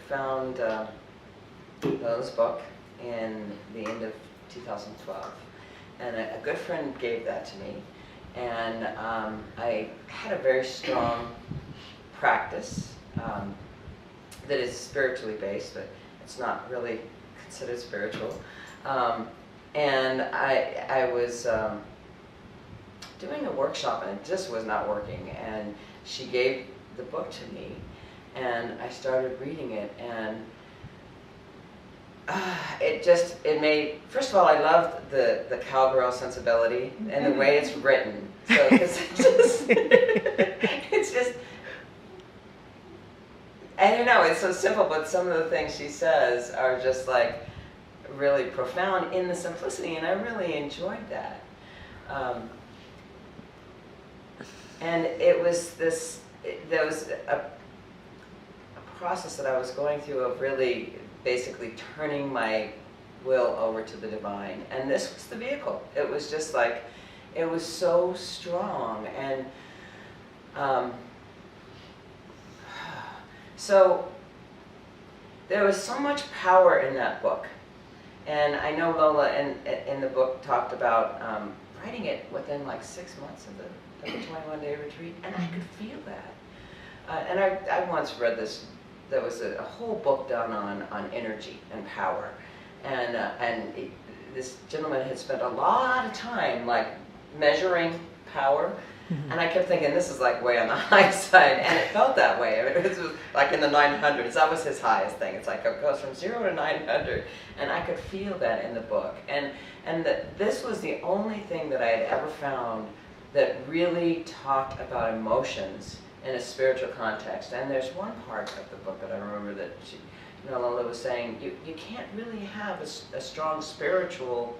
found Lola's book in the end of 2012, and a good friend gave that to me, and I had a very strong practice that is spiritually based, but it's not really considered spiritual. And I was doing a workshop, and it just was not working, and she gave the book to me, and I started reading it, and it made, first of all, I loved the cowgirl sensibility and the way it's written. So, 'cause it's just, I don't know, it's so simple, but some of the things she says are just like really profound in the simplicity, and I really enjoyed that. And it was there was a process that I was going through of really basically turning my will over to the divine, and this was the vehicle. It was just like, it was so strong, and so there was so much power in that book. And I know Lola in the book talked about writing it within like 6 months of the 21-day retreat, and I could feel that. And I once read this, there was a whole book done on energy and power, and this gentleman had spent a lot of time like measuring power. And I kept thinking, this is like way on the high side, and it felt that way. I mean, it was like in the 900s. That was his highest thing. It's like it goes from 0 to 900, and I could feel that in the book. And this was the only thing that I had ever found that really talked about emotions in a spiritual context. And there's one part of the book that I remember that Lola was saying, you can't really have a strong spiritual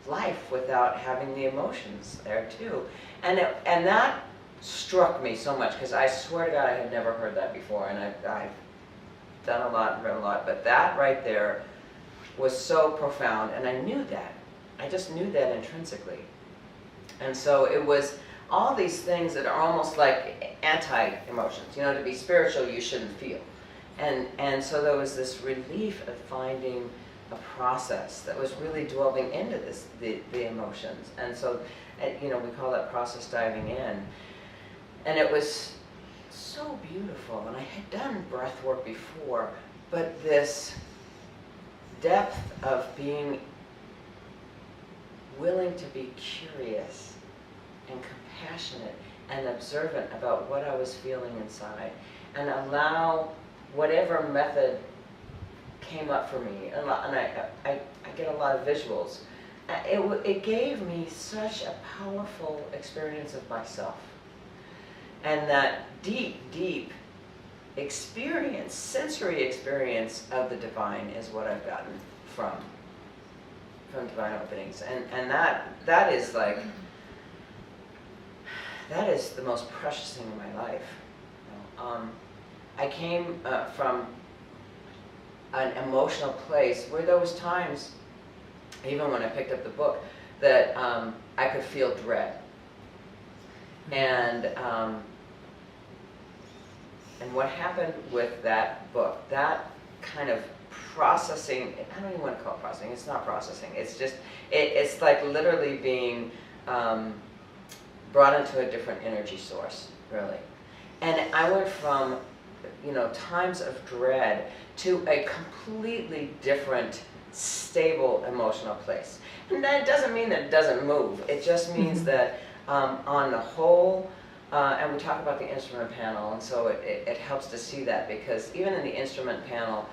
life without having the emotions there too. And that struck me so much, because I swear to God I had never heard that before, and I've done a lot and read a lot, but that right there was so profound, and I knew that. I just knew that intrinsically. And so it was all these things that are almost like anti-emotions. To be spiritual you shouldn't feel. And so there was this relief of finding a process that was really delving into the emotions. And so, we call that process diving in. And it was so beautiful. And I had done breath work before, but this depth of being willing to be curious and compassionate and observant about what I was feeling inside, and allow whatever method came up for me, and I get a lot of visuals. It gave me such a powerful experience of myself, and that deep experience, sensory experience of the divine is what I've gotten from divine openings, and that is like, that is the most precious thing in my life. I came from an emotional place where there was times, even when I picked up the book, that I could feel dread. And what happened with that book, that kind of processing, I don't even want to call it processing, it's not processing, it's just, it's like literally being brought into a different energy source, really. And I went from times of dread to a completely different, stable emotional place. And that doesn't mean that it doesn't move. It just means that on the whole, and we talk about the instrument panel, and so it helps to see that, because even in the instrument panel,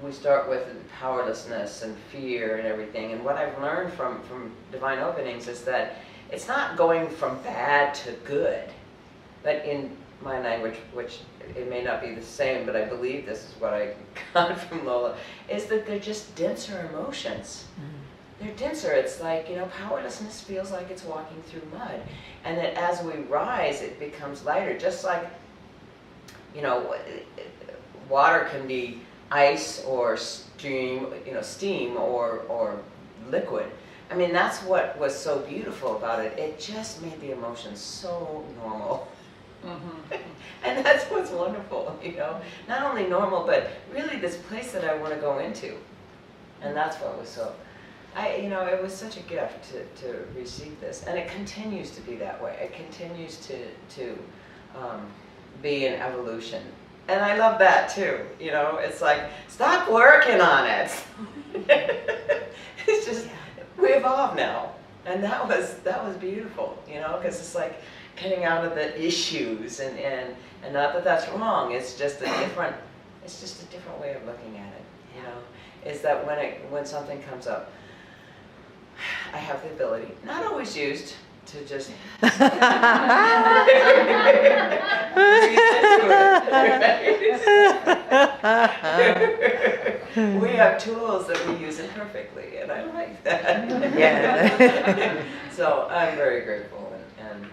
we start with powerlessness and fear and everything. And what I've learned from divine openings is that it's not going from bad to good, but in my language, which it may not be the same, but I believe this is what I got from Lola, is that they're just denser emotions. They're denser. It's like, powerlessness feels like it's walking through mud. And that as we rise, it becomes lighter. Just like, water can be ice or steam, steam or liquid. I mean, that's what was so beautiful about it. It just made the emotions so normal. And that's what's wonderful, you know, not only normal, but really this place that I want to go into. And that's what was so, you know, it was such a gift to receive this, and it continues to be that way. It continues to be an evolution, and I love that too. You know, it's like, stop working on it. It's just, we evolve now, and that was beautiful. You know, because it's like getting out of the issues, and not that that's wrong. It's just a different way of looking at it. You know, is that when something comes up, I have the ability, not always used, to just breathe into it. We have tools that we use imperfectly, and I like that. Yeah. So I'm very grateful, and